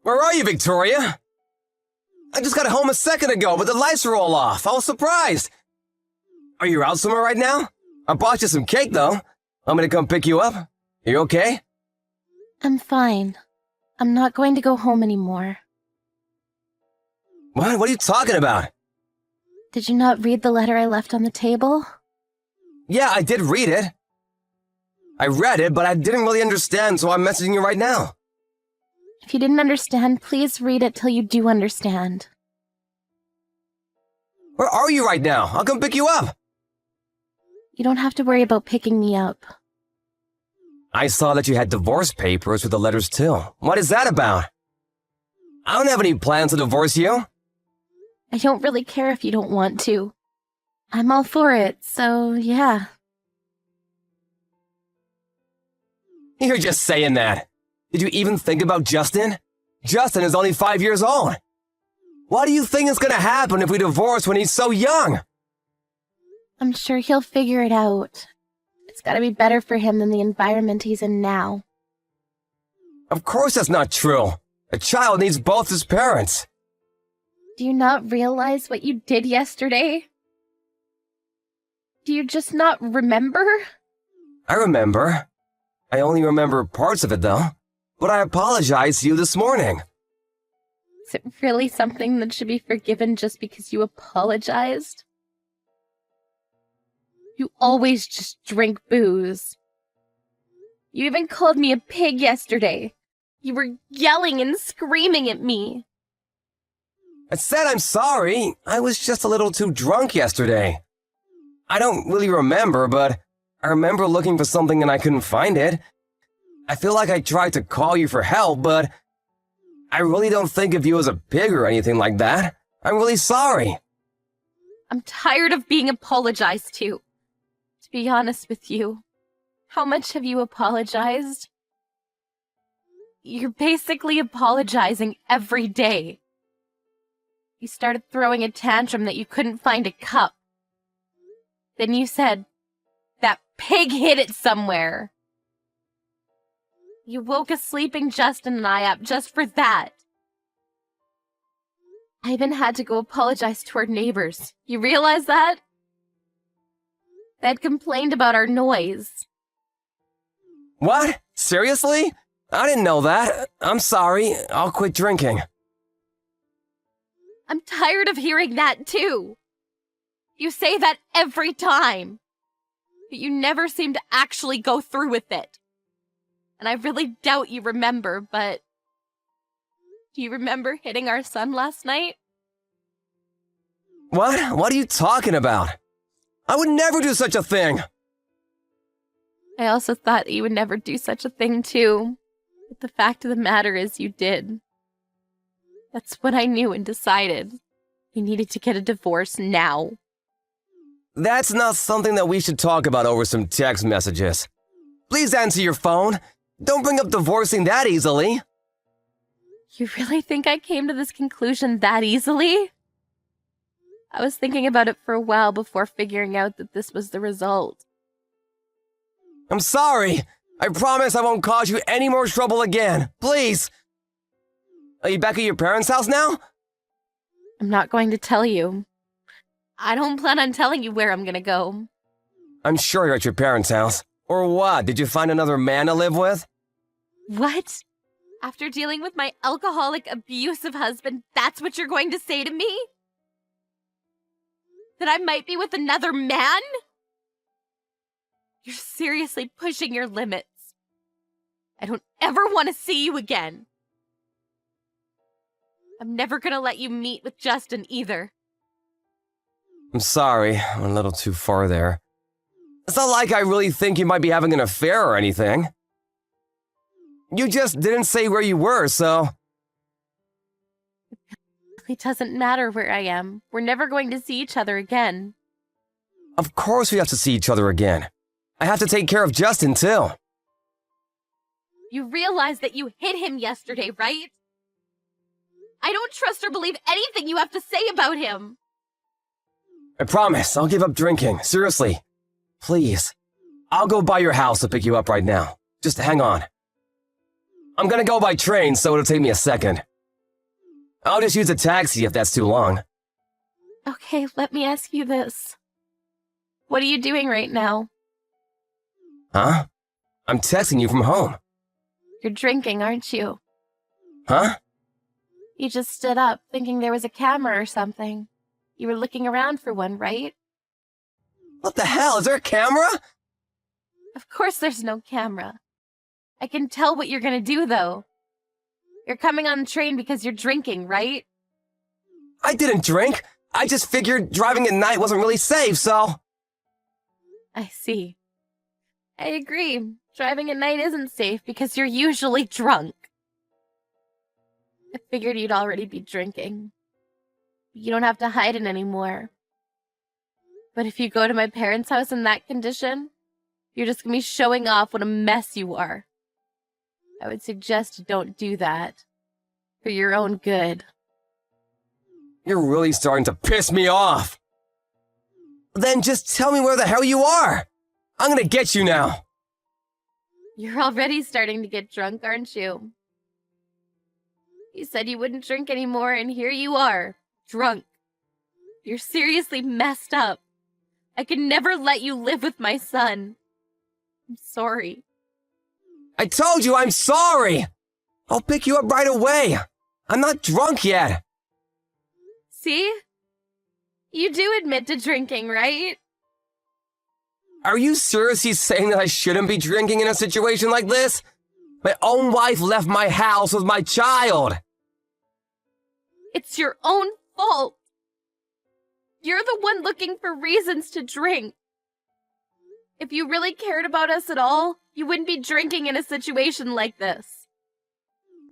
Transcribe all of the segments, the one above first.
Where are you, Victoria? I just got home a second ago, but the lights are all off. I was surprised. Are you out somewhere right now? I bought you some cake, though. Want me to come pick you up? Are you okay? I'm fine. I'm not going to go home anymore. What? What are you talking about? Did you not read the letter I left on the table? Yeah, I did read it. I read it, but I didn't really understand, so I'm messaging you right now. If you didn't understand, please read it till you do understand. Where are you right now? I'll come pick you up. You don't have to worry about picking me up. I saw that you had divorce papers with the letters too. What is that about? I don't have any plans to divorce you. I don't really care if you don't want to. I'm all for it, so yeah. You're just saying that. Did you even think about Justin? Justin is only 5 years old. What do you think is going to happen if we divorce when he's so young? I'm sure he'll figure it out. It's gotta be better for him than the environment he's in now. Of course that's not true. A child needs both his parents. Do you not realize what you did yesterday? Do you just not remember? I remember. I only remember parts of it, though. But I apologized to you this morning. Is it really something that should be forgiven just because you apologized? You always just drink booze. You even called me a pig yesterday. You were yelling and screaming at me. I said I'm sorry. I was just a little too drunk yesterday. I don't really remember, but I remember looking for something and I couldn't find it. I feel like I tried to call you for help, but I really don't think of you as a pig or anything like that. I'm really sorry. I'm tired of being apologized to. To be honest with you, how much have you apologized? You're basically apologizing every day. You started throwing a tantrum that you couldn't find a cup. Then you said, "That pig hid it somewhere." You woke a sleeping Justin and I up just for that. I even had to go apologize to our neighbors. You realize that? They had complained about our noise. What? Seriously? I didn't know that. I'm sorry. I'll quit drinking. I'm tired of hearing that too. You say that every time. But you never seem to actually go through with it. And I really doubt you remember, but... Do you remember hitting our son last night? What? What are you talking about? I would never do such a thing. I also thought that you would never do such a thing too. But the fact of the matter is you did. That's what I knew and decided. You needed to get a divorce now. That's not something that we should talk about over some text messages. Please answer your phone. Don't bring up divorcing that easily. You really think I came to this conclusion that easily? I was thinking about it for a while before figuring out that this was the result. I'm sorry. I promise I won't cause you any more trouble again. Please. Are you back at your parents' house now? I'm not going to tell you. I don't plan on telling you where I'm gonna go. I'm sure you're at your parents' house. Or what? Did you find another man to live with? What? After dealing with my alcoholic, abusive husband, that's what you're going to say to me? That I might be with another man? You're seriously pushing your limits. I don't ever want to see you again. I'm never gonna let you meet with Justin either. I'm sorry, I went a little too far there. It's not like I really think you might be having an affair or anything. You just didn't say where you were, so... It really doesn't matter where I am. We're never going to see each other again. Of course we have to see each other again. I have to take care of Justin, too. You realize that you hit him yesterday, right? I don't trust or believe anything you have to say about him. I promise, I'll give up drinking. Seriously. Please. I'll go by your house to pick you up right now. Just hang on. I'm gonna go by train, so it'll take me a second. I'll just use a taxi if that's too long. Okay, let me ask you this. What are you doing right now? Huh? I'm texting you from home. You're drinking, aren't you? Huh? You just stood up, thinking there was a camera or something. You were looking around for one, right? What the hell? Is there a camera? Of course there's no camera. I can tell what you're gonna do, though. You're coming on the train because you're drinking, right? I didn't drink. I just figured driving at night wasn't really safe, so... I see. I agree. Driving at night isn't safe because you're usually drunk. I figured you'd already be drinking. You don't have to hide it anymore. But if you go to my parents' house in that condition, you're just gonna be showing off what a mess you are. I would suggest you don't do that. For your own good. You're really starting to piss me off. Then just tell me where the hell you are. I'm gonna get you now. You're already starting to get drunk, aren't you? You said you wouldn't drink anymore, and here you are, drunk. You're seriously messed up. I could never let you live with my son. I'm sorry. I told you I'm sorry. I'll pick you up right away. I'm not drunk yet. See? You do admit to drinking, right? Are you seriously saying that I shouldn't be drinking in a situation like this? My own wife left my house with my child. It's your own fault. You're the one looking for reasons to drink. If you really cared about us at all, you wouldn't be drinking in a situation like this.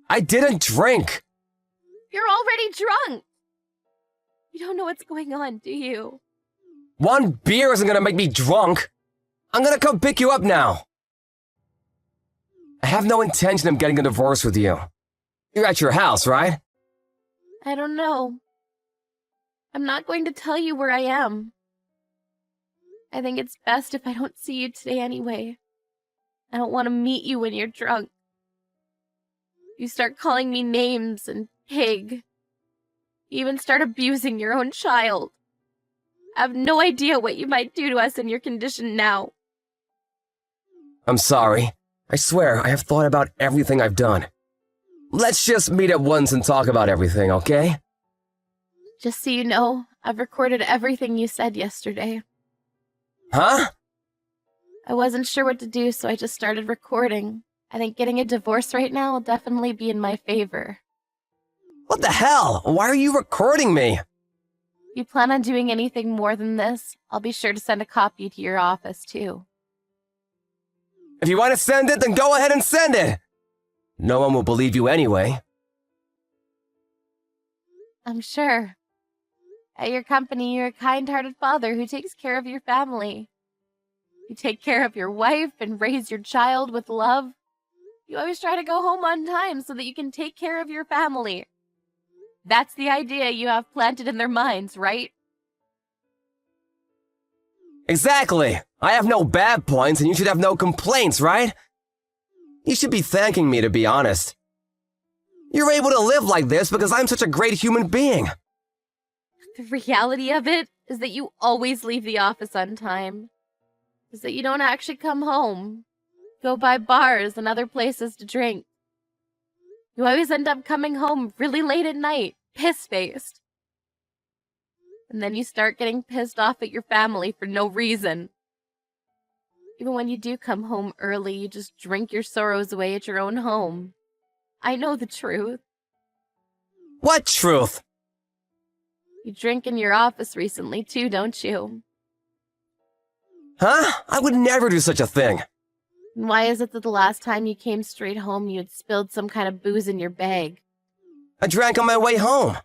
I didn't drink. You're already drunk. You don't know what's going on, do you? One beer isn't gonna make me drunk. I'm gonna come pick you up now. I have no intention of getting a divorce with you. You're at your house, right? I don't know. I'm not going to tell you where I am. I think it's best if I don't see you today anyway. I don't want to meet you when you're drunk. You start calling me names and pig. You even start abusing your own child. I have no idea what you might do to us in your condition now. I'm sorry. I swear, I have thought about everything I've done. Let's just meet at once and talk about everything, okay? Just so you know, I've recorded everything you said yesterday. Huh? I wasn't sure what to do, so I just started recording. I think getting a divorce right now will definitely be in my favor. What the hell? Why are you recording me? If you plan on doing anything more than this, I'll be sure to send a copy to your office, too. If you want to send it, then go ahead and send it. No one will believe you anyway. I'm sure. At your company, you're a kind-hearted father who takes care of your family. You take care of your wife and raise your child with love. You always try to go home on time so that you can take care of your family. That's the idea you have planted in their minds, right? Exactly. I have no bad points and you should have no complaints, right? You should be thanking me, to be honest. You're able to live like this because I'm such a great human being. The reality of it is that you always leave the office on time. Is that you don't actually come home. Go by bars and other places to drink. You always end up coming home really late at night, piss-faced. And then you start getting pissed off at your family for no reason. Even when you do come home early, you just drink your sorrows away at your own home. I know the truth. What truth? You drink in your office recently too, don't you? Huh? I would never do such a thing. And why is it that the last time you came straight home, you had spilled some kind of booze in your bag? I drank on my way home.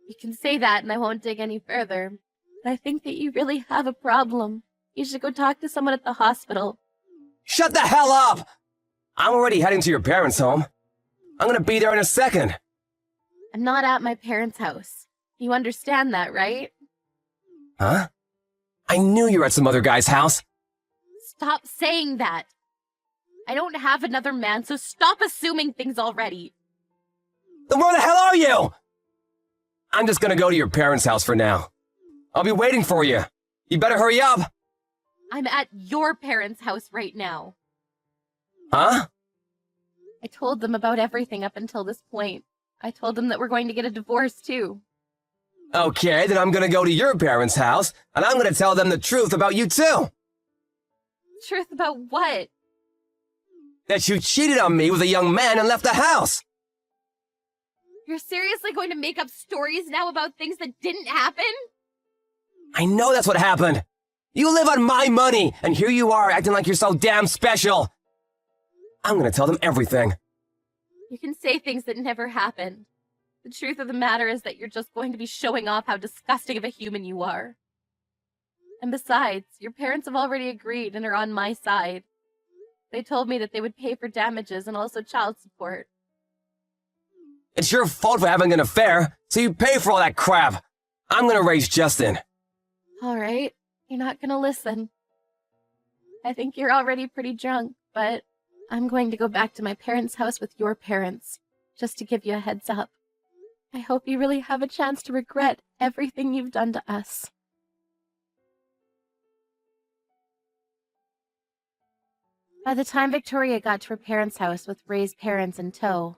You can say that and I won't dig any further. But I think that you really have a problem. You should go talk to someone at the hospital. Shut the hell up! I'm already heading to your parents' home. I'm gonna be there in a second. I'm not at my parents' house. You understand that, right? Huh? I knew you were at some other guy's house. Stop saying that. I don't have another man, so stop assuming things already. Then where the hell are you? I'm just gonna go to your parents' house for now. I'll be waiting for you. You better hurry up. I'm at your parents' house right now. Huh? I told them about everything up until this point. I told them that we're going to get a divorce, too. Okay, then I'm gonna go to your parents' house, and I'm gonna tell them the truth about you too. Truth about what? That you cheated on me with a young man and left the house. You're seriously going to make up stories now about things that didn't happen? I know that's what happened. You live on my money, and here you are acting like you're so damn special. I'm gonna tell them everything. You can say things that never happened. The truth of the matter is that you're just going to be showing off how disgusting of a human you are. And besides, your parents have already agreed and are on my side. They told me that they would pay for damages and also child support. It's your fault for having an affair, so you pay for all that crap. I'm gonna raise Justin. All right, you're not gonna listen. I think you're already pretty drunk, but I'm going to go back to my parents' house with your parents, just to give you a heads up. I hope you really have a chance to regret everything you've done to us. By the time Victoria got to her parents' house with Ray's parents in tow,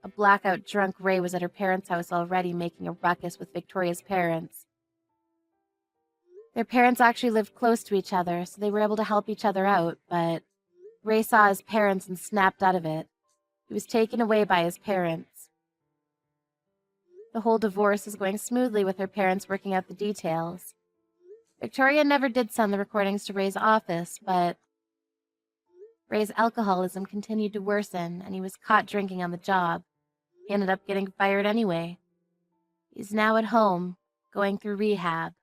a blackout drunk Ray was at her parents' house already making a ruckus with Victoria's parents. Their parents actually lived close to each other, so they were able to help each other out, but Ray saw his parents and snapped out of it. He was taken away by his parents. The whole divorce is going smoothly with her parents working out the details. Victoria never did send the recordings to Ray's office, but Ray's alcoholism continued to worsen, and he was caught drinking on the job. He ended up getting fired anyway. He's now at home, going through rehab.